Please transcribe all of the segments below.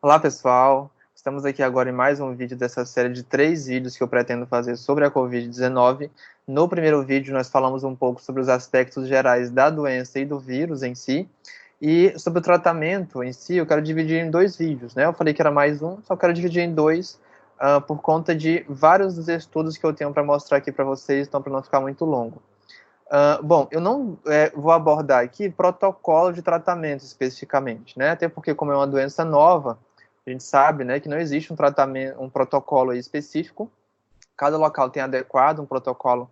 Olá, pessoal. Estamos aqui agora em mais um vídeo dessa série de 3 vídeos que eu pretendo fazer sobre a Covid-19. No primeiro vídeo, nós falamos um pouco sobre os aspectos gerais da doença e do vírus em si. E sobre o tratamento em si, eu quero dividir em 2 vídeos, né? Eu falei que era mais um, só quero dividir em dois, por conta de vários dos estudos que eu tenho para mostrar aqui para vocês, então para não ficar muito longo. Bom, eu não vou abordar aqui protocolo de tratamento especificamente, né? Até porque, como é uma doença nova, a gente sabe, né, que não existe um tratamento, um protocolo aí específico. Cada local tem adequado um protocolo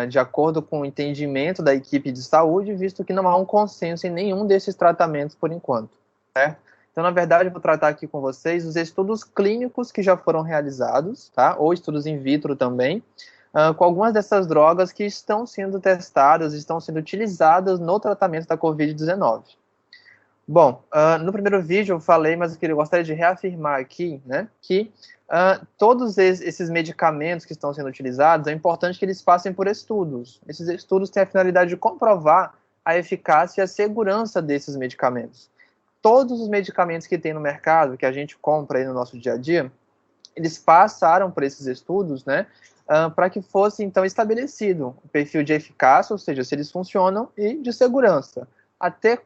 de acordo com o entendimento da equipe de saúde, visto que não há um consenso em nenhum desses tratamentos por enquanto, certo? Então, na verdade, eu vou tratar aqui com vocês os estudos clínicos que já foram realizados, tá? Ou estudos in vitro também, com algumas dessas drogas que estão sendo testadas, estão sendo utilizadas no tratamento da Covid-19. Bom, no primeiro vídeo eu falei, mas eu gostaria de reafirmar aqui, né, que todos esses medicamentos que estão sendo utilizados, é importante que eles passem por estudos. Esses estudos têm a finalidade de comprovar a eficácia e a segurança desses medicamentos. Todos os medicamentos que tem no mercado, que a gente compra aí no nosso dia a dia, eles passaram por esses estudos, né, para que fosse, então, estabelecido o perfil de eficácia, ou seja, se eles funcionam, e de segurança. Até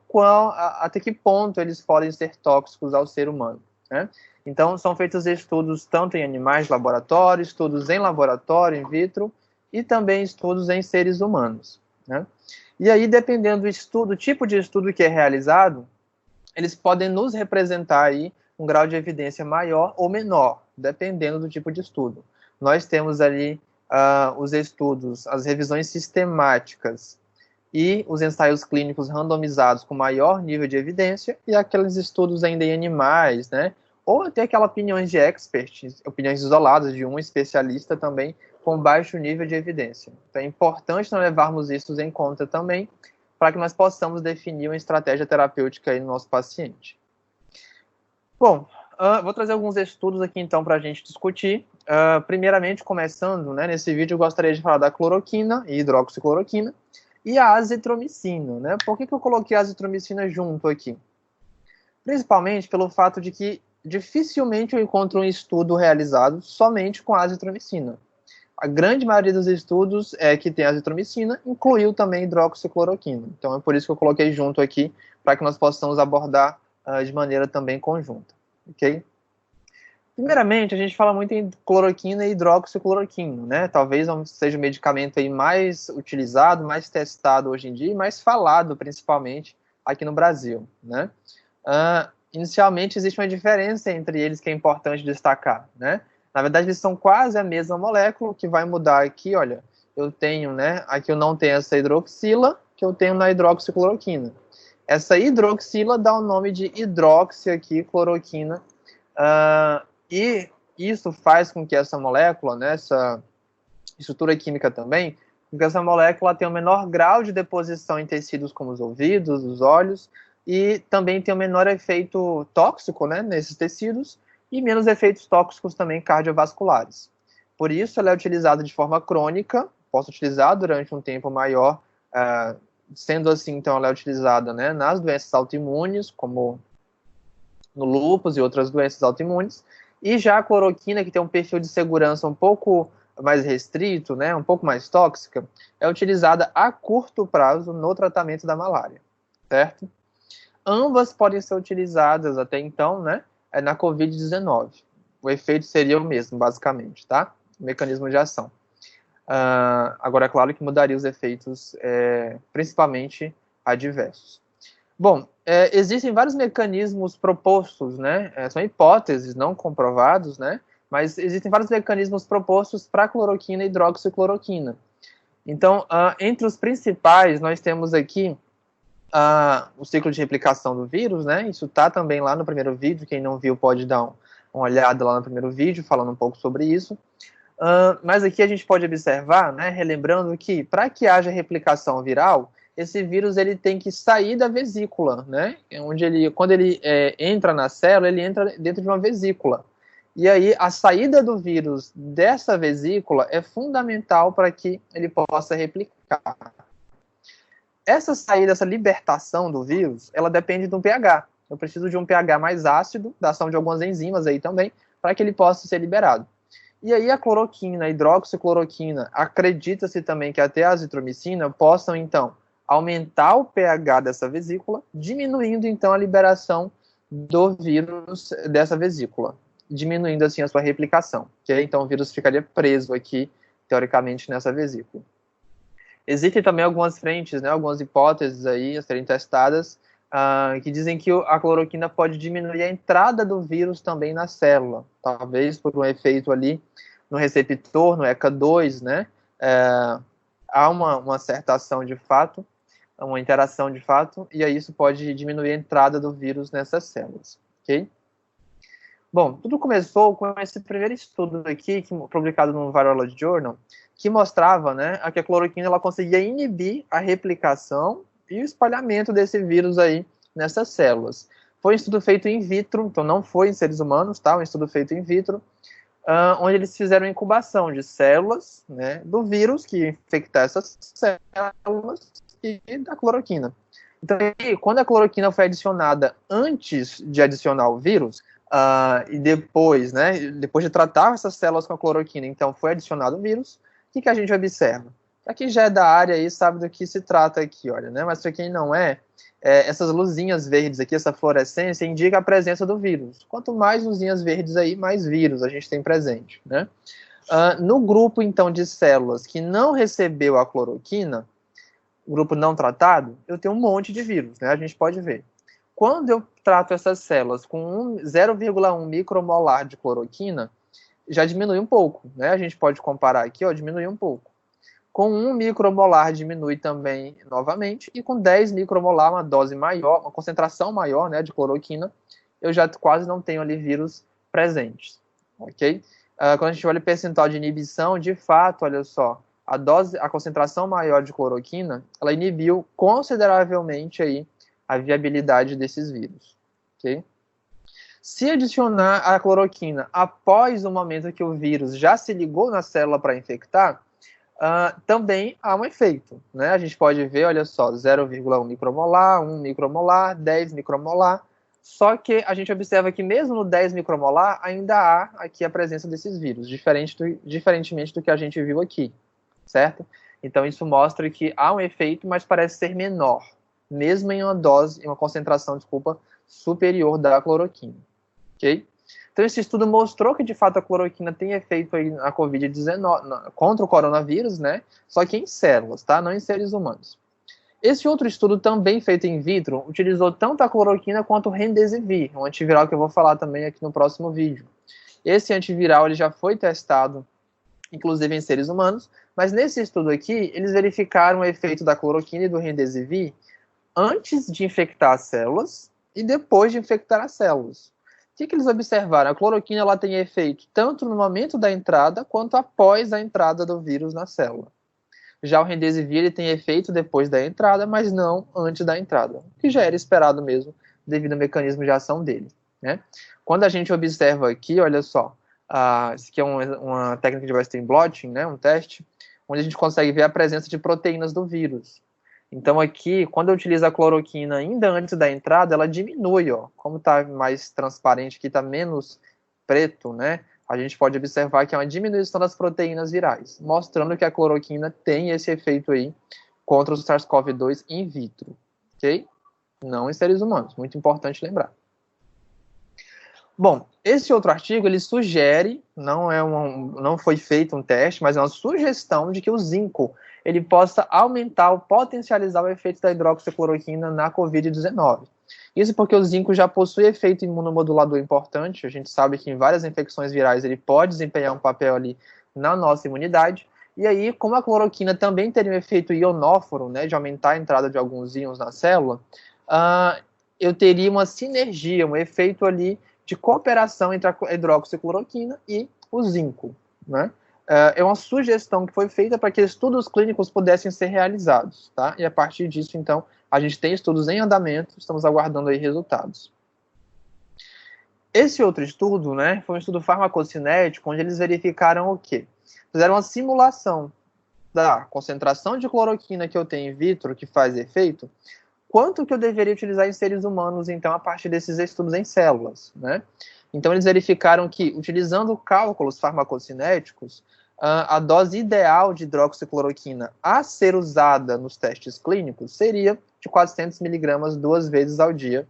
que ponto eles podem ser tóxicos ao ser humano, né? Então, são feitos estudos tanto em animais de laboratório, estudos em laboratório, in vitro, e também estudos em seres humanos, né? E aí, dependendo do estudo, do tipo de estudo que é realizado, eles podem nos representar aí um grau de evidência maior ou menor, dependendo do tipo de estudo. Nós temos ali os estudos, as revisões sistemáticas e os ensaios clínicos randomizados com maior nível de evidência e aqueles estudos ainda em animais, né? Ou até aquelas opiniões de experts, opiniões isoladas de um especialista também com baixo nível de evidência. Então é importante nós levarmos isso em conta também para que nós possamos definir uma estratégia terapêutica aí no nosso paciente. Bom, vou trazer alguns estudos aqui então para a gente discutir. Primeiramente, começando, né, nesse vídeo eu gostaria de falar da cloroquina e hidroxicloroquina e a azitromicina, né? Por que eu coloquei a azitromicina junto aqui? Principalmente pelo fato de que dificilmente eu encontro um estudo realizado somente com a azitromicina. A grande maioria dos estudos que tem azitromicina incluiu também hidroxicloroquina. Então é por isso que eu coloquei junto aqui, para que nós possamos abordar de maneira também conjunta. Ok? Primeiramente, a gente fala muito em cloroquina e hidroxicloroquina, né? Talvez seja o medicamento aí mais utilizado, mais testado hoje em dia e mais falado, principalmente, aqui no Brasil, né? Inicialmente, existe uma diferença entre eles que é importante destacar, né? Na verdade, eles são quase a mesma molécula. O que vai mudar aqui, olha, eu tenho, né? Aqui eu não tenho essa hidroxila, que eu tenho na hidroxicloroquina. Essa hidroxila dá o nome de hidroxi aqui, cloroquina, e isso faz com que essa molécula, né, essa estrutura química também, com que essa molécula tenha um menor grau de deposição em tecidos como os ouvidos, os olhos, e também tem um menor efeito tóxico, né, nesses tecidos, e menos efeitos tóxicos também cardiovasculares. Por isso, ela é utilizada de forma crônica, posso utilizar durante um tempo maior, sendo assim, então, ela é utilizada, né, nas doenças autoimunes, como no lúpus e outras doenças autoimunes, e já a cloroquina, que tem um perfil de segurança um pouco mais restrito, né, um pouco mais tóxica, é utilizada a curto prazo no tratamento da malária, certo? Ambas podem ser utilizadas até então, né, na Covid-19. O efeito seria o mesmo, basicamente, tá? O mecanismo de ação. Agora, é claro que mudaria os efeitos, principalmente adversos. Bom, existem vários mecanismos propostos, né? São hipóteses não comprovados, né? Mas existem vários mecanismos propostos para cloroquina e hidroxicloroquina. Então, entre os principais, nós temos aqui o ciclo de replicação do vírus, né? Isso está também lá no primeiro vídeo. Quem não viu pode dar uma olhada lá no primeiro vídeo, falando um pouco sobre isso. Mas aqui a gente pode observar, né, relembrando que para que haja replicação viral, esse vírus ele tem que sair da vesícula, né? Quando ele entra na célula, ele entra dentro de uma vesícula. E aí a saída do vírus dessa vesícula é fundamental para que ele possa replicar. Essa saída, essa libertação do vírus, ela depende do pH. Eu preciso de um pH mais ácido, da ação de algumas enzimas aí também, para que ele possa ser liberado. E aí a cloroquina, a hidroxicloroquina, acredita-se também que até a azitromicina possam, então, aumentar o pH dessa vesícula, diminuindo, então, a liberação do vírus dessa vesícula, diminuindo, assim, a sua replicação. Okay? Então, o vírus ficaria preso aqui, teoricamente, nessa vesícula. Existem também algumas frentes, né, algumas hipóteses aí a serem testadas, que dizem que a cloroquina pode diminuir a entrada do vírus também na célula, talvez por um efeito ali no receptor, no ECA2, né, há uma certa ação de fato, uma interação de fato, e aí isso pode diminuir a entrada do vírus nessas células, ok? Bom, tudo começou com esse primeiro estudo aqui, publicado no Virology Journal, que mostrava, né, que a cloroquina ela conseguia inibir a replicação e o espalhamento desse vírus aí nessas células. Foi um estudo feito in vitro, então não foi em seres humanos, tá? Um estudo feito in vitro, onde eles fizeram incubação de células, né, do vírus que ia infectar essas células e da cloroquina. Então, quando a cloroquina foi adicionada antes de adicionar o vírus, e depois, né, depois de tratar essas células com a cloroquina, então foi adicionado o vírus, o que a gente observa? Para quem já é da área aí sabe do que se trata aqui, olha, né? Mas para quem não essas luzinhas verdes aqui, essa fluorescência, indica a presença do vírus. Quanto mais luzinhas verdes aí, mais vírus a gente tem presente, né? No grupo, então, de células que não recebeu a cloroquina, o grupo não tratado, eu tenho um monte de vírus, né? A gente pode ver. Quando eu trato essas células com 0,1 micromolar de cloroquina, já diminui um pouco, né? A gente pode comparar aqui, ó, diminui um pouco. Com 1 micromolar diminui também novamente, e com 10 micromolar, uma dose maior, uma concentração maior, né, de cloroquina, eu já quase não tenho ali vírus presentes, ok? Quando a gente olha o percentual de inibição, de fato, olha só, a concentração maior de cloroquina, ela inibiu consideravelmente aí a viabilidade desses vírus, ok? Se adicionar a cloroquina após o momento que o vírus já se ligou na célula para infectar, também há um efeito, né? A gente pode ver, olha só, 0,1 micromolar, 1 micromolar, 10 micromolar, só que a gente observa que mesmo no 10 micromolar ainda há aqui a presença desses vírus, diferentemente do que a gente viu aqui, certo? Então isso mostra que há um efeito, mas parece ser menor, mesmo em uma concentração, superior da cloroquina, ok? Então, esse estudo mostrou que, de fato, a cloroquina tem efeito aí na Covid-19, contra o coronavírus, né? Só que em células, tá? Não em seres humanos. Esse outro estudo, também feito in vitro, utilizou tanto a cloroquina quanto o Remdesivir, um antiviral que eu vou falar também aqui no próximo vídeo. Esse antiviral ele já foi testado, inclusive em seres humanos, mas nesse estudo aqui, eles verificaram o efeito da cloroquina e do Remdesivir antes de infectar as células e depois de infectar as células. O que eles observaram? A cloroquina ela tem efeito tanto no momento da entrada quanto após a entrada do vírus na célula. Já o Remdesivir ele tem efeito depois da entrada, mas não antes da entrada, o que já era esperado mesmo devido ao mecanismo de ação dele, né? Quando a gente observa aqui, olha só, isso aqui é uma técnica de Western blotting, né, um teste, onde a gente consegue ver a presença de proteínas do vírus. Então aqui, quando eu utilizo a cloroquina ainda antes da entrada, ela diminui, ó. Como está mais transparente aqui, está menos preto, né? A gente pode observar que é uma diminuição das proteínas virais, mostrando que a cloroquina tem esse efeito aí contra o SARS-CoV-2 in vitro, ok? Não em seres humanos, muito importante lembrar. Bom, esse outro artigo, ele sugere, não foi feito um teste, mas é uma sugestão de que o zinco ele possa aumentar ou potencializar o efeito da hidroxicloroquina na Covid-19. Isso porque o zinco já possui efeito imunomodulador importante, a gente sabe que em várias infecções virais ele pode desempenhar um papel ali na nossa imunidade, e aí, como a cloroquina também teria um efeito ionóforo, né, de aumentar a entrada de alguns íons na célula, eu teria uma sinergia, um efeito ali de cooperação entre a hidroxicloroquina e o zinco, né? É uma sugestão que foi feita para que estudos clínicos pudessem ser realizados, tá? E a partir disso, então, a gente tem estudos em andamento, estamos aguardando aí resultados. Esse outro estudo, né, foi um estudo farmacocinético, onde eles verificaram o quê? Fizeram uma simulação da concentração de cloroquina que eu tenho in vitro, que faz efeito, quanto que eu deveria utilizar em seres humanos, então, a partir desses estudos em células, né? Então, eles verificaram que, utilizando cálculos farmacocinéticos, a dose ideal de hidroxicloroquina a ser usada nos testes clínicos seria de 400 miligramas 2 vezes ao dia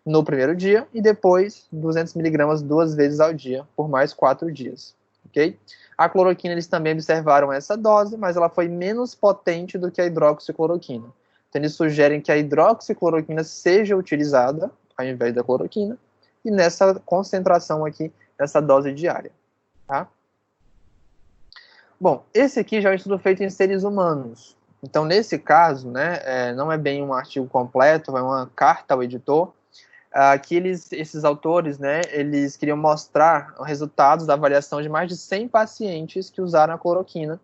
no primeiro dia e depois 200 miligramas 2 vezes ao dia por mais 4 dias, ok? A cloroquina, eles também observaram essa dose, mas ela foi menos potente do que a hidroxicloroquina. Então, eles sugerem que a hidroxicloroquina seja utilizada ao invés da cloroquina e nessa concentração aqui, nessa dose diária, tá? Bom, esse aqui já é um estudo feito em seres humanos. Então, nesse caso, né, não é bem um artigo completo, é uma carta ao editor, que esses autores, né, eles queriam mostrar os resultados da avaliação de mais de 100 pacientes que usaram a cloroquina.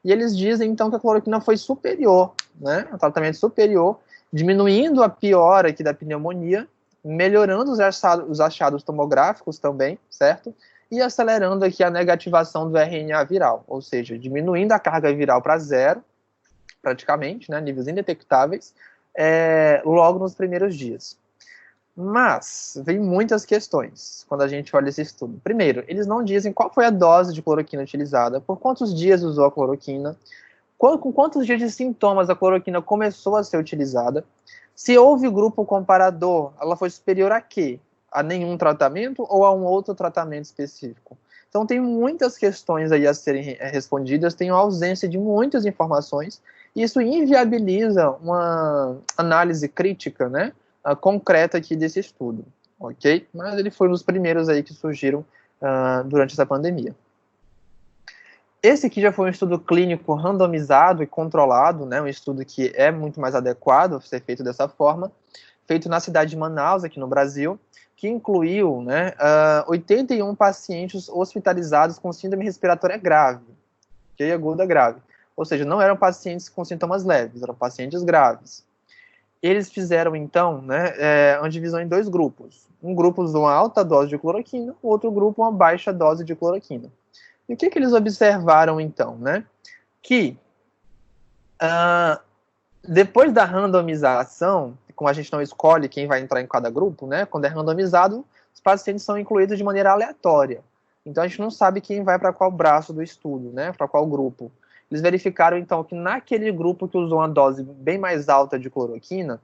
E eles dizem, então, que a cloroquina foi superior, né, um tratamento superior, diminuindo a piora aqui da pneumonia, melhorando os achados tomográficos também, certo? E acelerando aqui a negativação do RNA viral, ou seja, diminuindo a carga viral para zero, praticamente, né, níveis indetectáveis, logo nos primeiros dias. Mas, vem muitas questões quando a gente olha esse estudo. Primeiro, eles não dizem qual foi a dose de cloroquina utilizada, por quantos dias usou a cloroquina, com quantos dias de sintomas a cloroquina começou a ser utilizada, se houve grupo comparador, ela foi superior a quê? A nenhum tratamento ou a um outro tratamento específico? Então, tem muitas questões aí a serem respondidas, tem uma ausência de muitas informações, e isso inviabiliza uma análise crítica, né, concreta aqui desse estudo, ok? Mas ele foi um dos primeiros aí que surgiram durante essa pandemia. Esse aqui já foi um estudo clínico randomizado e controlado, né, um estudo que é muito mais adequado ser feito dessa forma, feito na cidade de Manaus, aqui no Brasil, que incluiu, né, 81 pacientes hospitalizados com síndrome respiratória grave, que é aguda grave. Ou seja, não eram pacientes com sintomas leves, eram pacientes graves. Eles fizeram, então, né, uma divisão em 2 grupos. Um grupo usou uma alta dose de cloroquina, o outro grupo uma baixa dose de cloroquina. E o que eles observaram, então? Né? Que depois da randomização, como a gente não escolhe quem vai entrar em cada grupo, né, quando é randomizado, os pacientes são incluídos de maneira aleatória. Então, a gente não sabe quem vai para qual braço do estudo, né, para qual grupo. Eles verificaram, então, que naquele grupo que usou uma dose bem mais alta de cloroquina,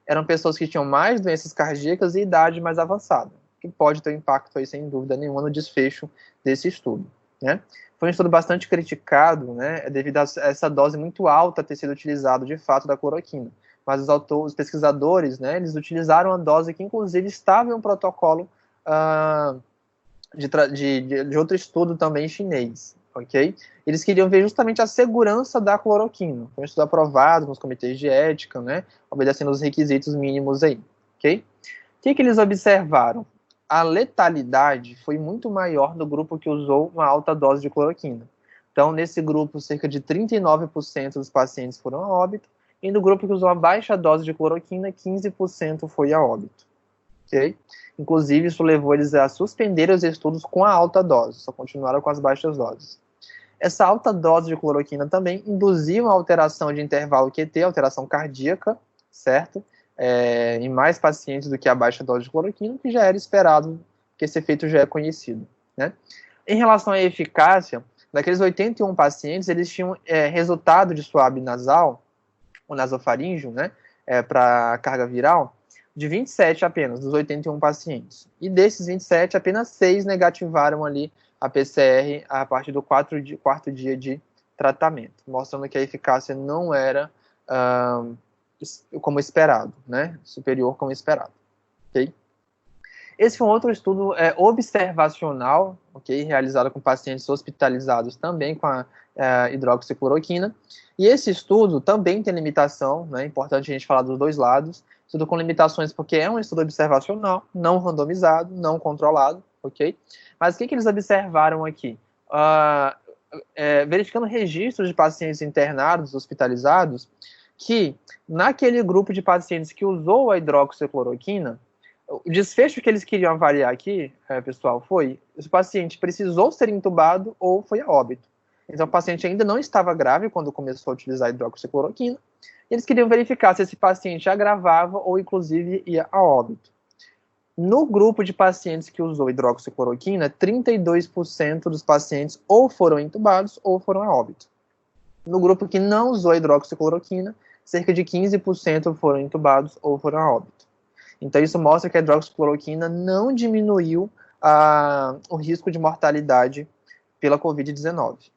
eram pessoas que tinham mais doenças cardíacas e idade mais avançada, que pode ter um impacto aí, sem dúvida nenhuma, no desfecho desse estudo, né? Foi um estudo bastante criticado, né, devido a essa dose muito alta ter sido utilizada, de fato, da cloroquina. Mas os pesquisadores, né, eles utilizaram a dose que, inclusive, estava em um protocolo de outro estudo também chinês, ok? Eles queriam ver justamente a segurança da cloroquina. Foi um estudo aprovado nos comitês de ética, né, obedecendo os requisitos mínimos aí, ok? O que eles observaram? A letalidade foi muito maior no grupo que usou uma alta dose de cloroquina. Então, nesse grupo, cerca de 39% dos pacientes foram a óbito, e no grupo que usou a baixa dose de cloroquina, 15% foi a óbito. Okay? Inclusive, isso levou eles a suspender os estudos com a alta dose, só continuaram com as baixas doses. Essa alta dose de cloroquina também induziu uma alteração de intervalo QT, alteração cardíaca, certo? Em mais pacientes do que a baixa dose de cloroquina, que já era esperado, que esse efeito já é conhecido, né? Em relação à eficácia, daqueles 81 pacientes, eles tinham resultado de suave nasal, o nasofaríngeo, né, para carga viral, de 27 apenas, dos 81 pacientes. E desses 27, apenas 6 negativaram ali a PCR a partir do quarto dia de tratamento, mostrando que a eficácia não era como esperado, né? Superior como esperado. Okay? Esse foi um outro estudo observacional, okay? Realizado com pacientes hospitalizados também com a hidroxicloroquina. E esse estudo também tem limitação, né? É importante a gente falar dos dois lados. Estudo com limitações porque é um estudo observacional, não randomizado, não controlado, ok? Mas o que eles observaram aqui? Verificando registros de pacientes internados, hospitalizados, que naquele grupo de pacientes que usou a hidroxicloroquina, o desfecho que eles queriam avaliar aqui, pessoal, foi se o paciente precisou ser entubado ou foi a óbito. Então, o paciente ainda não estava grave quando começou a utilizar a hidroxicloroquina, Eles queriam verificar se esse paciente agravava ou, inclusive, ia a óbito. No grupo de pacientes que usou hidroxicloroquina, 32% dos pacientes ou foram entubados ou foram a óbito. No grupo que não usou hidroxicloroquina, cerca de 15% foram entubados ou foram a óbito. Então, isso mostra que a hidroxicloroquina não diminuiu o risco de mortalidade pela Covid-19.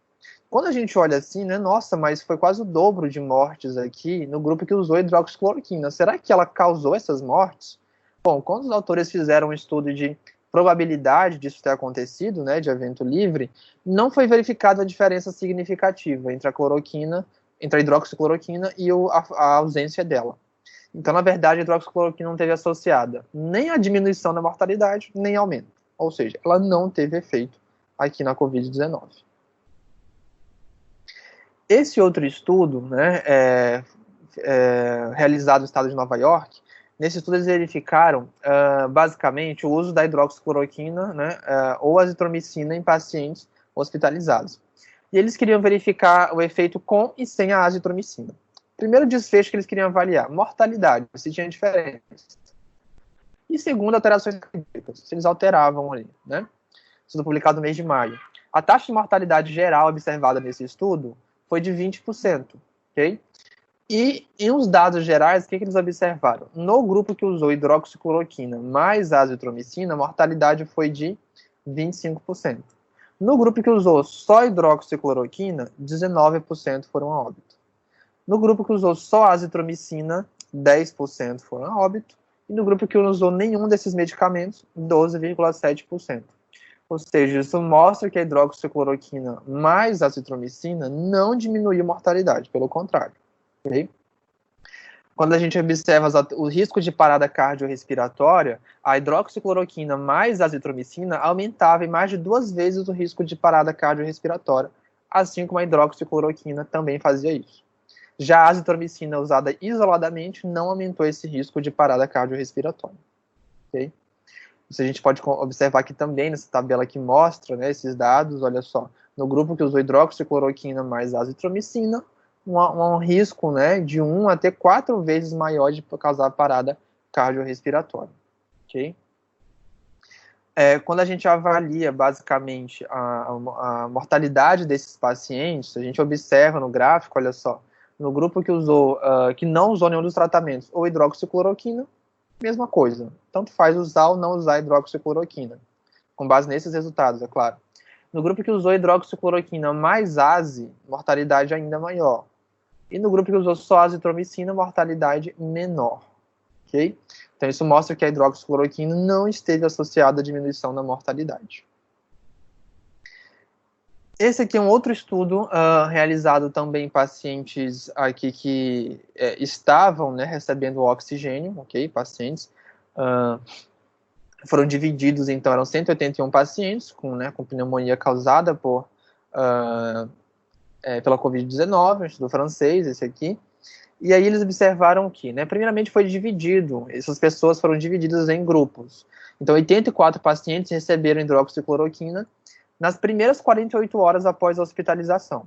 Quando a gente olha assim, né, nossa, mas foi quase o dobro de mortes aqui no grupo que usou hidroxicloroquina. Será que ela causou essas mortes? Bom, quando os autores fizeram um estudo de probabilidade disso ter acontecido, né, de evento livre, não foi verificada a diferença significativa entre a cloroquina, entre a hidroxicloroquina e a ausência dela. Então, na verdade, a hidroxicloroquina não teve associada nem a diminuição da mortalidade, nem aumento. Ou seja, ela não teve efeito aqui na Covid-19. Esse outro estudo, né, realizado no estado de Nova York, nesse estudo eles verificaram, basicamente, o uso da hidroxicloroquina, né, ou azitromicina em pacientes hospitalizados. E eles queriam verificar o efeito com e sem a azitromicina. Primeiro desfecho que eles queriam avaliar, mortalidade, se tinha diferença. E segundo, alterações cardíacas, se eles alteravam ali, né? Estudo publicado no mês de maio. A taxa de mortalidade geral observada nesse estudo foi de 20%, ok? E em os dados gerais, o que eles observaram? No grupo que usou hidroxicloroquina mais azitromicina, a mortalidade foi de 25%. No grupo que usou só hidroxicloroquina, 19% foram a óbito. No grupo que usou só azitromicina, 10% foram a óbito. E no grupo que não usou nenhum desses medicamentos, 12,7%. Ou seja, isso mostra que a hidroxicloroquina mais azitromicina não diminuiu a mortalidade, pelo contrário. Okay? Quando a gente observa o risco de parada cardiorrespiratória, a hidroxicloroquina mais azitromicina aumentava em mais de 2 vezes o risco de parada cardiorrespiratória, assim como a hidroxicloroquina também fazia isso. Já a azitromicina usada isoladamente não aumentou esse risco de parada cardiorrespiratória. Okay? Isso a gente pode observar aqui também nessa tabela que mostra, né, esses dados, olha só, no grupo que usou hidroxicloroquina mais azitromicina, um risco, né, de 1 até 4 vezes maior de causar parada cardiorrespiratória. Ok? Quando a gente avalia, basicamente, a mortalidade desses pacientes, a gente observa no gráfico, olha só, no grupo que não usou nenhum dos tratamentos, ou hidroxicloroquina, mesma coisa. Tanto faz usar ou não usar hidroxicloroquina, com base nesses resultados, é claro. No grupo que usou hidroxicloroquina mais AZE, mortalidade ainda maior. E no grupo que usou só azitromicina, mortalidade menor. Ok? Então isso mostra que a hidroxicloroquina não esteve associada à diminuição da mortalidade. Esse aqui é um outro estudo realizado também em pacientes aqui que estavam, né, recebendo oxigênio, ok? Pacientes foram divididos, então, eram 181 pacientes com pneumonia causada pela Covid-19, um estudo francês, esse aqui. E aí eles observaram que, né, primeiramente foi dividido, essas pessoas foram divididas em grupos. Então, 84 pacientes receberam hidroxicloroquina nas primeiras 48 horas após a hospitalização.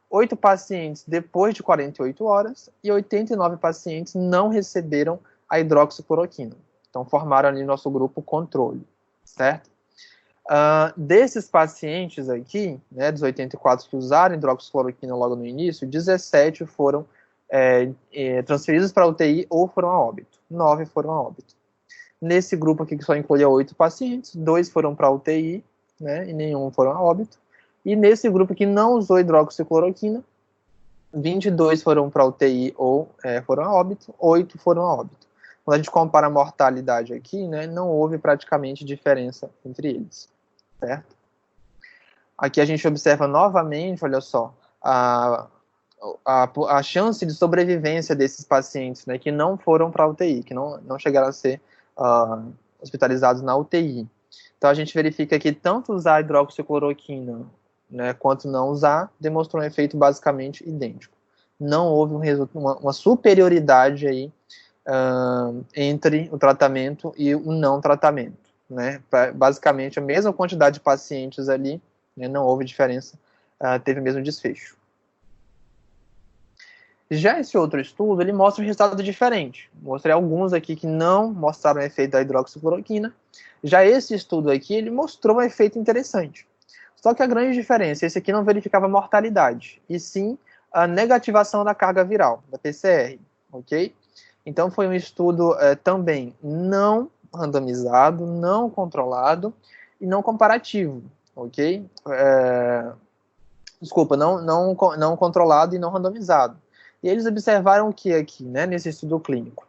8 pacientes depois de 48 horas e 89 pacientes não receberam a hidroxicloroquina. Então, formaram ali nosso grupo controle, certo? Desses pacientes aqui, né, dos 84 que usaram hidroxicloroquina logo no início, 17 foram transferidos para UTI ou foram a óbito. 9 foram a óbito. Nesse grupo aqui que só incluía 8 pacientes, 2 foram para UTI, né, e nenhum foram a óbito. E nesse grupo que não usou hidroxicloroquina, 22 foram para UTI ou foram a óbito, 8 foram a óbito. Quando a gente compara a mortalidade aqui, né, não houve praticamente diferença entre eles, certo? Aqui a gente observa novamente, olha só, a chance de sobrevivência desses pacientes, né, que não foram para a UTI, que não chegaram a ser hospitalizados na UTI. Então a gente verifica que tanto usar hidroxicloroquina, né, quanto não usar, demonstrou um efeito basicamente idêntico. Não houve uma superioridade aí entre o tratamento e o não tratamento, né? Basicamente a mesma quantidade de pacientes ali, né, não houve diferença, teve o mesmo desfecho. Já esse outro estudo, ele mostra um resultado diferente. Mostrei alguns aqui que não mostraram o efeito da hidroxicloroquina. Já esse estudo aqui, ele mostrou um efeito interessante. Só que a grande diferença, esse aqui não verificava mortalidade, e sim a negativação da carga viral, da PCR, ok? Então foi um estudo também não randomizado, não controlado e não comparativo, ok? Desculpa, não controlado e não randomizado. E eles observaram o que aqui, né, nesse estudo clínico?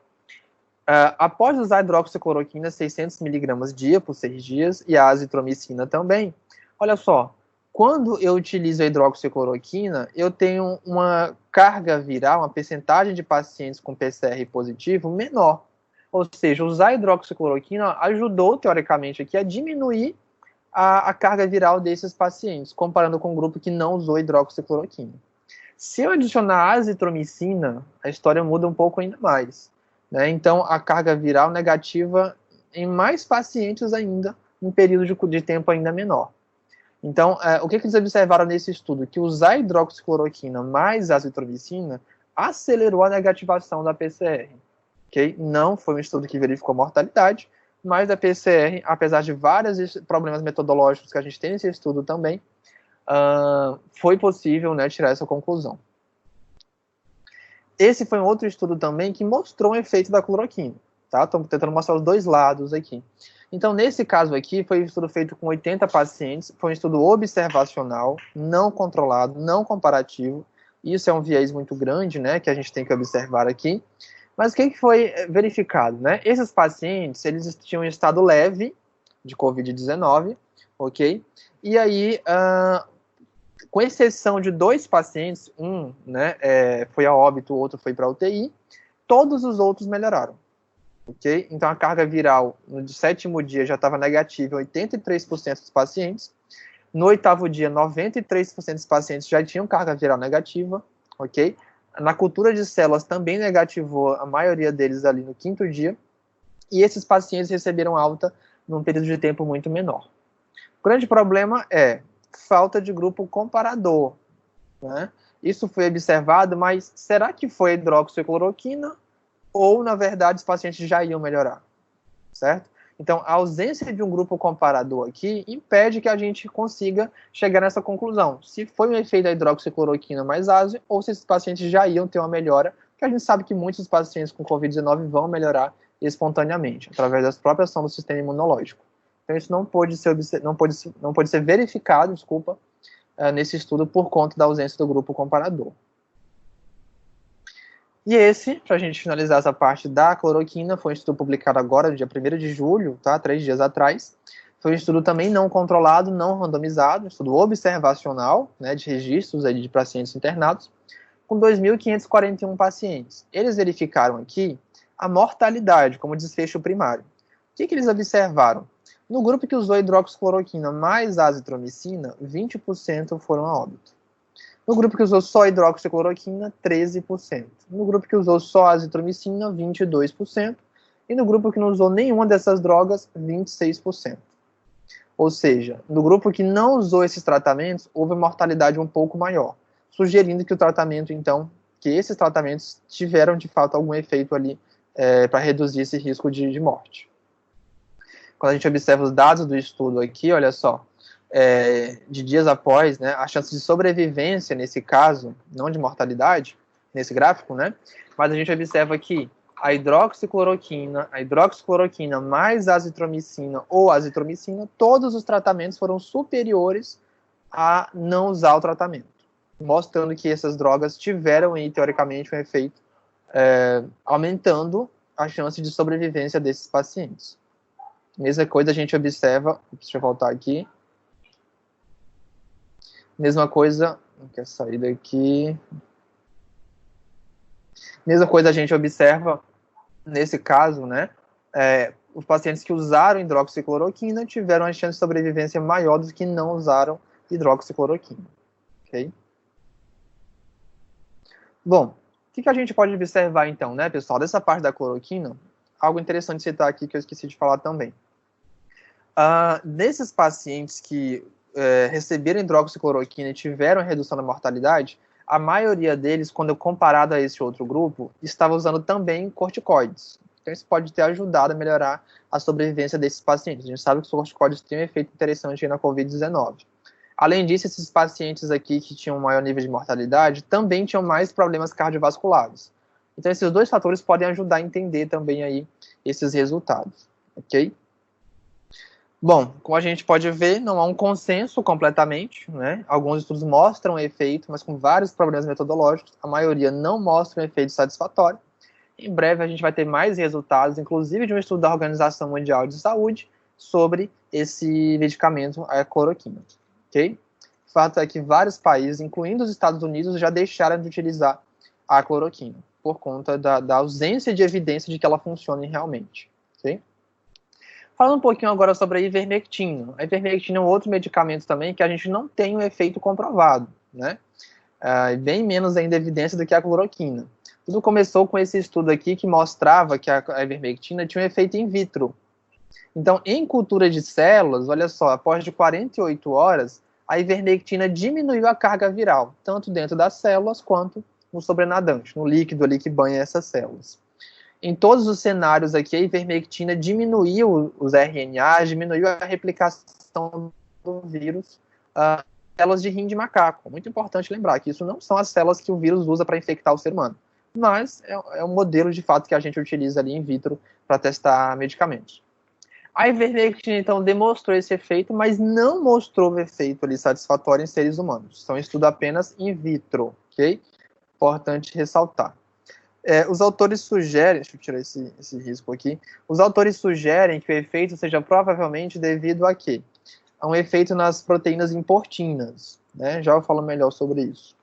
Após usar a hidroxicloroquina 600 mg dia por 6 dias e a azitromicina também, olha só, quando eu utilizo a hidroxicloroquina, eu tenho uma carga viral, uma percentagem de pacientes com PCR positivo menor. Ou seja, usar a hidroxicloroquina ajudou, teoricamente, aqui, a diminuir a carga viral desses pacientes, comparando com o grupo que não usou hidroxicloroquina. Se eu adicionar a azitromicina, a história muda um pouco ainda mais. Né? Então, a carga viral negativa em mais pacientes ainda, em período de tempo ainda menor. Então, o que eles observaram nesse estudo? Que usar hidroxicloroquina mais azitromicina acelerou a negativação da PCR. Okay? Não foi um estudo que verificou mortalidade, mas a PCR, apesar de vários problemas metodológicos que a gente tem nesse estudo também, foi possível, né, tirar essa conclusão. Esse foi um outro estudo também que mostrou o efeito da cloroquina. Tá? Estou tentando mostrar os dois lados aqui. Então, nesse caso aqui, foi um estudo feito com 80 pacientes, foi um estudo observacional, não controlado, não comparativo. Isso é um viés muito grande, né, que a gente tem que observar aqui. Mas o que foi verificado? Né? Esses pacientes, eles tinham um estado leve de Covid-19, ok? E aí, com exceção de 2 pacientes, um, né, foi a óbito, o outro foi para UTI, todos os outros melhoraram. Okay? Então, a carga viral no 7º dia já estava negativa em 83% dos pacientes. No 8º dia, 93% dos pacientes já tinham carga viral negativa. Ok? Na cultura de células também negativou a maioria deles ali no 5º dia. E esses pacientes receberam alta num período de tempo muito menor. O grande problema é falta de grupo comparador. Né? Isso foi observado, mas será que foi a hidroxicloroquina? Ou, na verdade, os pacientes já iam melhorar, certo? Então, a ausência de um grupo comparador aqui impede que a gente consiga chegar nessa conclusão. Se foi um efeito da hidroxicloroquina mais ácido, ou se esses pacientes já iam ter uma melhora, porque a gente sabe que muitos pacientes com Covid-19 vão melhorar espontaneamente, através da própria ação do sistema imunológico. Então, isso não pode ser verificado, nesse estudo por conta da ausência do grupo comparador. E esse, para a gente finalizar essa parte da cloroquina, foi um estudo publicado agora, no dia 1º de julho, tá? 3 dias atrás. Foi um estudo também não controlado, não randomizado, um estudo observacional, né, de registros aí de pacientes internados, com 2.541 pacientes. Eles verificaram aqui a mortalidade como desfecho primário. O que eles observaram? No grupo que usou hidroxicloroquina mais azitromicina, 20% foram a óbito. No grupo que usou só hidroxicloroquina, 13%. No grupo que usou só azitromicina, 22%. E no grupo que não usou nenhuma dessas drogas, 26%. Ou seja, no grupo que não usou esses tratamentos, houve mortalidade um pouco maior, sugerindo que o tratamento, então, que esses tratamentos tiveram, de fato, algum efeito ali para reduzir esse risco de morte. Quando a gente observa os dados do estudo aqui, olha só, de dias após, né, a chance de sobrevivência nesse caso, não de mortalidade, nesse gráfico, né, mas a gente observa que a hidroxicloroquina mais azitromicina ou azitromicina, todos os tratamentos foram superiores a não usar o tratamento, mostrando que essas drogas tiveram aí, teoricamente, um efeito aumentando a chance de sobrevivência desses pacientes. Mesma coisa a gente observa, deixa eu voltar aqui, mesma coisa, quer sair daqui. Mesma coisa a gente observa nesse caso, né? Os pacientes que usaram hidroxicloroquina tiveram uma chance de sobrevivência maior do que não usaram hidroxicloroquina. Ok? Bom, o que a gente pode observar então, né, pessoal, dessa parte da cloroquina? Algo interessante citar aqui que eu esqueci de falar também. Nesses pacientes que receberam hidroxicloroquina e tiveram redução da mortalidade, a maioria deles, quando comparado a esse outro grupo, estava usando também corticoides. Então, isso pode ter ajudado a melhorar a sobrevivência desses pacientes. A gente sabe que os corticoides têm um efeito interessante na COVID-19. Além disso, esses pacientes aqui que tinham um maior nível de mortalidade também tinham mais problemas cardiovasculares. Então, esses dois fatores podem ajudar a entender também aí esses resultados, ok? Bom, como a gente pode ver, não há um consenso completamente, né? Alguns estudos mostram efeito, mas com vários problemas metodológicos. A maioria não mostra um efeito satisfatório. Em breve a gente vai ter mais resultados, inclusive de um estudo da Organização Mundial de Saúde, sobre esse medicamento, a cloroquina, ok? O fato é que vários países, incluindo os Estados Unidos, já deixaram de utilizar a cloroquina, por conta da ausência de evidência de que ela funcione realmente, ok? Falando um pouquinho agora sobre a ivermectina. A ivermectina é um outro medicamento também que a gente não tem um efeito comprovado, né? Bem menos ainda evidência do que a cloroquina. Tudo começou com esse estudo aqui que mostrava que a ivermectina tinha um efeito in vitro. Então, em cultura de células, olha só, após de 48 horas, a ivermectina diminuiu a carga viral, tanto dentro das células quanto no sobrenadante, no líquido ali que banha essas células. Em todos os cenários aqui, a ivermectina diminuiu os RNAs, diminuiu a replicação do vírus nas células de rim de macaco. Muito importante lembrar que isso não são as células que o vírus usa para infectar o ser humano, mas é um modelo de fato que a gente utiliza ali in vitro para testar medicamentos. A ivermectina, então, demonstrou esse efeito, mas não mostrou o efeito ali satisfatório em seres humanos. São estudo apenas in vitro, ok? Importante ressaltar. Os autores sugerem, deixa eu tirar esse risco aqui, os autores sugerem que o efeito seja provavelmente devido a quê? A um efeito nas proteínas importinas, né? Já eu falo melhor sobre isso.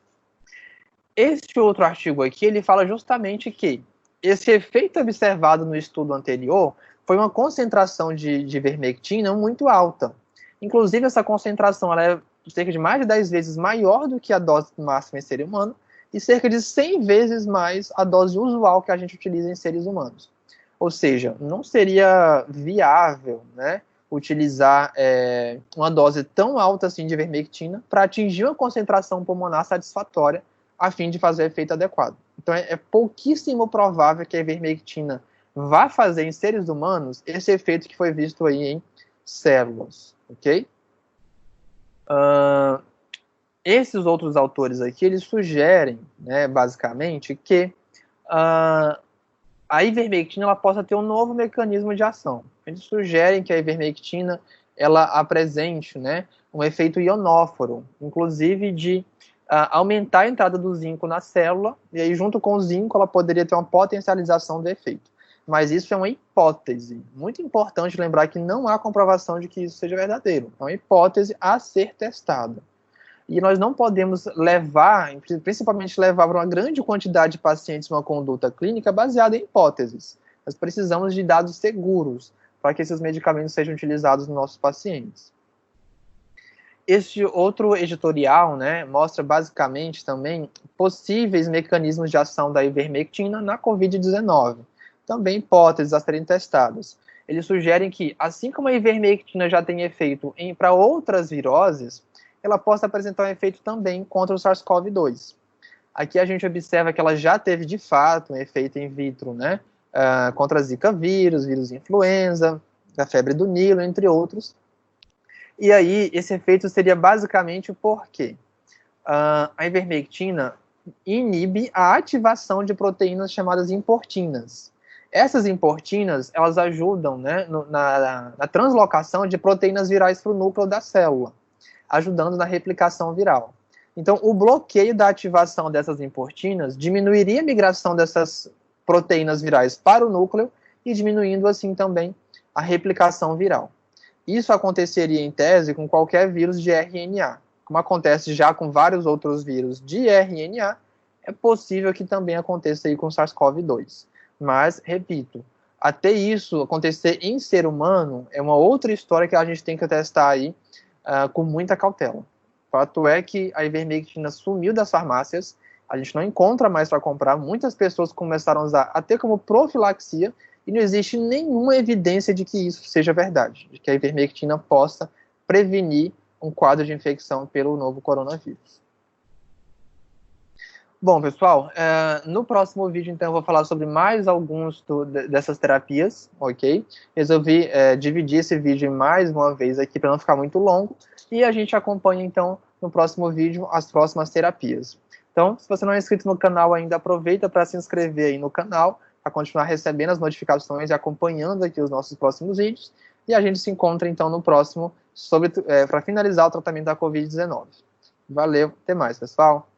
Este outro artigo aqui, ele fala justamente que esse efeito observado no estudo anterior foi uma concentração de ivermectina muito alta. Inclusive, essa concentração ela é cerca de mais de 10 vezes maior do que a dose máxima em ser humano, e cerca de 100 vezes mais a dose usual que a gente utiliza em seres humanos. Ou seja, não seria viável, né, utilizar uma dose tão alta assim de ivermectina para atingir uma concentração pulmonar satisfatória a fim de fazer o efeito adequado. Então é pouquíssimo provável que a ivermectina vá fazer em seres humanos esse efeito que foi visto aí em células, ok? Esses outros autores aqui, eles sugerem, né, basicamente, que a ivermectina ela possa ter um novo mecanismo de ação. Eles sugerem que a ivermectina ela apresente, né, um efeito ionóforo, inclusive de aumentar a entrada do zinco na célula, e aí junto com o zinco ela poderia ter uma potencialização do efeito. Mas isso é uma hipótese. Muito importante lembrar que não há comprovação de que isso seja verdadeiro. É uma hipótese a ser testada. E nós não podemos levar, principalmente levar para uma grande quantidade de pacientes uma conduta clínica baseada em hipóteses. Nós precisamos de dados seguros para que esses medicamentos sejam utilizados nos nossos pacientes. Este outro editorial, né, mostra basicamente também possíveis mecanismos de ação da ivermectina na COVID-19. Também hipóteses a serem testadas. Eles sugerem que, assim como a ivermectina já tem efeito para outras viroses, ela possa apresentar um efeito também contra o SARS-CoV-2. Aqui a gente observa que ela já teve, de fato, um efeito in vitro, né, contra a Zika vírus, vírus influenza, a febre do Nilo, entre outros. E aí, esse efeito seria basicamente porque a ivermectina inibe a ativação de proteínas chamadas importinas. Essas importinas, elas ajudam, né, na translocação de proteínas virais para o núcleo da célula, ajudando na replicação viral. Então, o bloqueio da ativação dessas importinas diminuiria a migração dessas proteínas virais para o núcleo e diminuindo, assim, também a replicação viral. Isso aconteceria, em tese, com qualquer vírus de RNA. Como acontece já com vários outros vírus de RNA, é possível que também aconteça aí com SARS-CoV-2. Mas, repito, até isso acontecer em ser humano é uma outra história que a gente tem que testar aí com muita cautela. O fato é que a ivermectina sumiu das farmácias, a gente não encontra mais para comprar, muitas pessoas começaram a usar até como profilaxia, e não existe nenhuma evidência de que isso seja verdade, de que a ivermectina possa prevenir um quadro de infecção pelo novo coronavírus. Bom, pessoal, no próximo vídeo, então, eu vou falar sobre mais alguns dessas terapias, ok? Resolvi dividir esse vídeo mais uma vez aqui para não ficar muito longo e a gente acompanha, então, no próximo vídeo as próximas terapias. Então, se você não é inscrito no canal ainda, aproveita para se inscrever aí no canal, para continuar recebendo as notificações e acompanhando aqui os nossos próximos vídeos. E a gente se encontra, então, no próximo, para finalizar o tratamento da Covid-19. Valeu, até mais, pessoal!